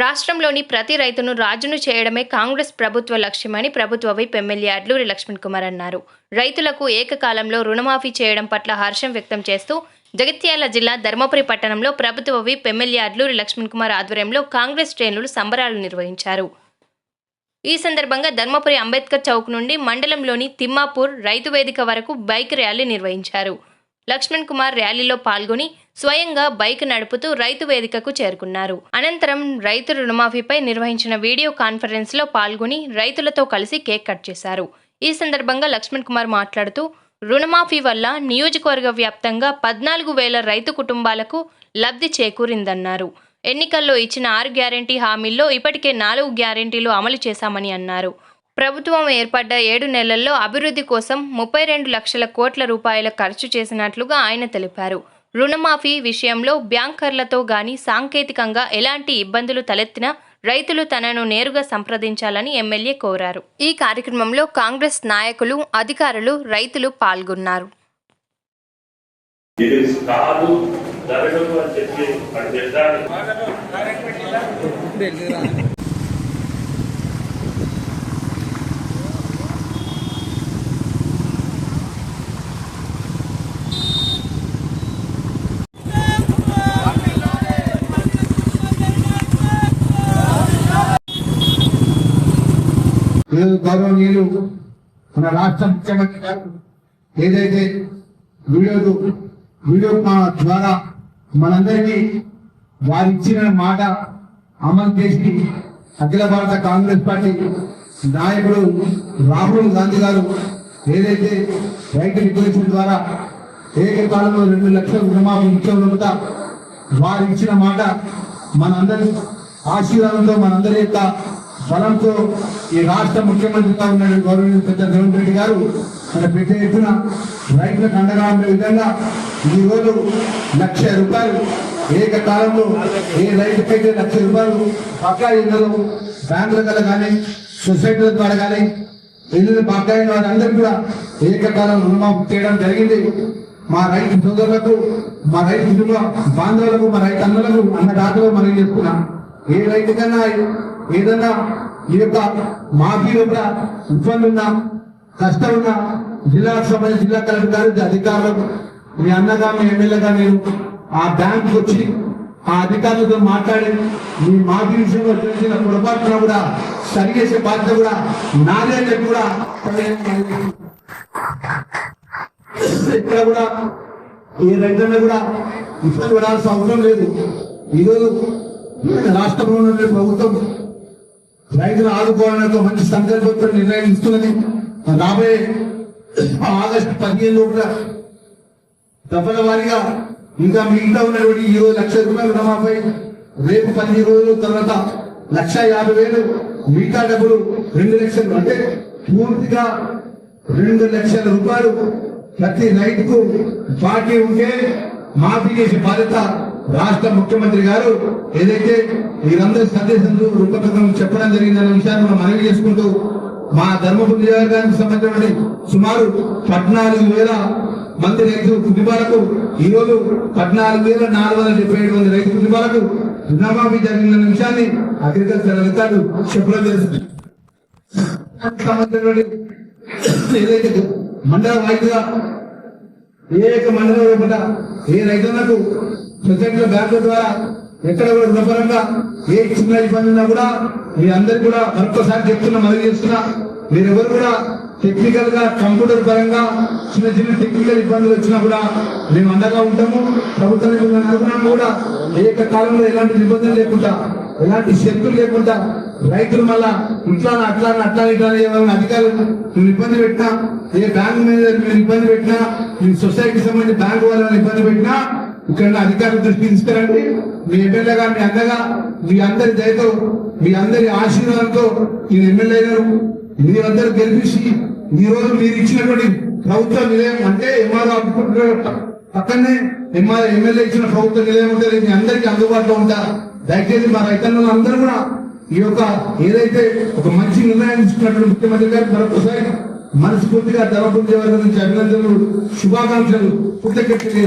రాష్ట్రంలోని ప్రతి రైతును రాజును చేయడమే కాంగ్రెస్ ప్రభుత్వ లక్ష్యమని ప్రభుత్వ వైప్ ఎమ్మెల్యే అడ్లూరి లక్ష్మణ్ కుమార్ అన్నారు. రైతులకు ఏకకాలంలో రుణమాఫీ చేయడం పట్ల హర్షం వ్యక్తం చేస్తూ జగిత్యాల జిల్లా ధర్మపురి పట్టణంలో ప్రభుత్వ వైప్ ఎమ్మెల్యే అడ్లూరి లక్ష్మణ్ కుమార్ ఆధ్వర్యంలో కాంగ్రెస్ శ్రేణులు సంబరాలు నిర్వహించారు. ఈ సందర్భంగా ధర్మపురి అంబేద్కర్ చౌక్ నుండి మండలంలోని తిమ్మాపూర్ రైతు వేదిక వరకు బైక్ ర్యాలీ నిర్వహించారు. లక్ష్మణ్ కుమార్ ర్యాలీలో పాల్గొని స్వయంగా బైక్ నడుపుతూ రైతు వేదికకు చేరుకున్నారు. అనంతరం రైతు రుణమాఫీపై నిర్వహించిన వీడియో కాన్ఫరెన్స్లో పాల్గొని రైతులతో కలిసి కేక్ కట్ చేశారు. ఈ సందర్భంగా లక్ష్మణ్ కుమార్ మాట్లాడుతూ రుణమాఫీ వల్ల నియోజకవర్గ వ్యాప్తంగా 14,000 రైతు కుటుంబాలకు లబ్ధి చేకూరిందన్నారు. ఎన్నికల్లో ఇచ్చిన 6 గ్యారెంటీ హామీల్లో ఇప్పటికే 4 గ్యారెంటీలు అమలు చేశామని అన్నారు. ప్రభుత్వం ఏర్పడ్డ 7 నెలల్లో అభివృద్ధి కోసం 32 లక్షల కోట్ల రూపాయల ఖర్చు చేసినట్లుగా ఆయన తెలిపారు. రుణమాఫీ విషయంలో బ్యాంకర్లతో గాని సాంకేతికంగా ఎలాంటి ఇబ్బందులు తలెత్తినా రైతులు తనను నేరుగా సంప్రదించాలని ఎమ్మెల్యే కోరారు. ఈ కార్యక్రమంలో కాంగ్రెస్ నాయకులు, అధికారులు, రైతులు పాల్గొన్నారు. గౌరవనీయులు మన రాష్ట్ర ముఖ్యమంత్రి గారు ఏదైతే వీడియో ద్వారా మనందరికీ వారు ఇచ్చిన మాట అమలు చేసి అఖిల భారత కాంగ్రెస్ పార్టీ నాయకుడు రాహుల్ గాంధీ గారు ఏదైతే రైతు రిజర్వేషన్ ద్వారా ఏకకాలంలో 2 లక్షల రుణమాఫీ ఇచ్చే వారు ఇచ్చిన మాట మనందరి ఆశీర్వాదంతో మనందరి యొక్క బలంతో ఈ రాష్ట్ర ముఖ్యమంత్రిగా ఉన్న గౌరవనీయ పెద్ద రేవంత్ రెడ్డి గారు మన పెద్ద ఎత్తున రైతులకు అండగా ఉండే విధంగా ఈరోజు ₹1,00,000 ఏకకాలంలో ఏ రైతుకైతే ₹1,00,000 పక్కా ఇళ్లలో బ్యాంకుల గల కానీ సొసైటీల ద్వారా కానీ ఇల్లు పక్కా అయిన వారందరూ కూడా ఏకకాలం రుణమాఫీ చేయడం జరిగింది. మా రైతు సోదరులకు, మా రైతు కుటుంబ బాంధవులకు, మా రైతు అన్నలకు, అన్నదాతలు మనం చెప్తున్నాం. ఏ రైతుకన్నా ఏదన్నా ఈ యొక్క మాఫీలో కూడా ఇబ్బంది ఉన్నా, కష్టం ఉన్నా జిల్లాకు సంబంధించిన జిల్లా కలెక్టర్ గారు, అధికారులకు, మీ అన్నగా, మీ ఎమ్మెల్యేగా నేను ఆ బ్యాంకుకి వచ్చి ఆ అధికారులతో మాట్లాడి మీ మాఫీ విషయంలో తెలిసిన పొరపాటున కూడా సరిచేసే బాధ్యత కూడా నాదే అని చెప్పి కూడా ఇక్కడ కూడా ఏ రైతున్నా కూడా ఇబ్బంది పడాల్సిన అవసరం లేదు. ఈరోజు రాష్ట్రంలో ఉన్న ప్రభుత్వం రైతులు ఆదుకోవాలనే మంచి సంకల్పంతో నిర్ణయం ఇస్తున్నది. రాబోయే ఆగస్టు 15 లోపల దఫల వారీగా ఇంకా మిగతా ఉన్నటువంటి ఈరోజు ₹1,00,000 రుణమాఫీ, రేపు 10 రోజుల తర్వాత ₹1,50,000, మిగతా డబ్బులు 2 లక్షలు, అంటే పూర్తిగా ₹2 లక్షల ప్రతి రైతుకు బాకీ ఉంటే మాఫీ చేసే బాధ్యత రాష్ట్ర ముఖ్యమంత్రి గారు ఏదైతే మీరందరూ సందేశంలో రూపకం చెప్పడం జరిగిందన్న విషయాన్ని మనం మనవి చేసుకుంటూ మా ధర్మపురి నియోజకవర్గానికి సంబంధించిన సుమారు 14,000 మంది రైతు కుటుంబాలకు ఈరోజు 14,477 రైతు కుటుంబాలకు రుణమాఫీ జరిగిందన్న విషయాన్ని అగ్రికల్చర్ అధికారులు చెప్పడం జరుగుతుంది. ఏదైతే మండల వాయిదా ఏక మండలం ఏ రైతులకు సొసైటీలో బ్యాంకుల ద్వారా ఎక్కడ కూడా రుణపరంగా ఏ చిన్న ఇబ్బంది ఉన్నా కూడా మీ అందరికి కూడా మరొకసారి చెప్తున్నా, మనవి చేస్తున్నా, మీరెవరు కూడా టెక్నికల్ గా కంప్యూటర్ పరంగా చిన్న టెక్నికల్ ఇబ్బందులు వచ్చినా కూడా మేము అండగా ఉంటాము. ప్రభుత్వం అనుకున్నాము కూడా ఏకకాలంలో ఎలాంటి ఇబ్బందులు లేకుండా, ఎలాంటి శక్తులు లేకుండా రైతులు మళ్ళా అట్లా ఏమైనా అధికారులు మీరు ఇబ్బంది పెట్టినా, ఏ బ్యాంకు మీద మీరు ఇబ్బంది పెట్టినా, మీ సొసైటీకి సంబంధించి బ్యాంకు వాళ్ళని ఇబ్బంది పెట్టినా ఇక్కడ అధికారుల దృష్టికి తీసుకురండి. మీ ఎమ్మెల్యేగా, మీ అన్నగా, మీ అందరి దయతో, మీ అందరి ఆశీర్వాదంతో నేను ఎమ్మెల్యే గారు మీరందరూ గెలిపించి ఈ రోజు మీరు ఇచ్చినటువంటి ప్రభుత్వ నిలయం అంటే ఎంఆర్ఓ పక్కనే ఎమ్మెల్యే ఇచ్చిన ప్రభుత్వ నిలయం ఉంటుంది, మీ అందరికీ అందుబాటులో ఉంటా. దయచేసి మా రైతన్నలు అందరూ కూడా ఈ యొక్క ఏదైతే ఒక మంచి నిర్ణయం తీసుకున్నటువంటి ముఖ్యమంత్రి గారు మరొకసారి మనస్ఫూర్తిగా ధర్మపురి నియోజకవర్గం నుంచి అభినందనలు, శుభాకాంక్షలు, కృతజ్ఞతలు.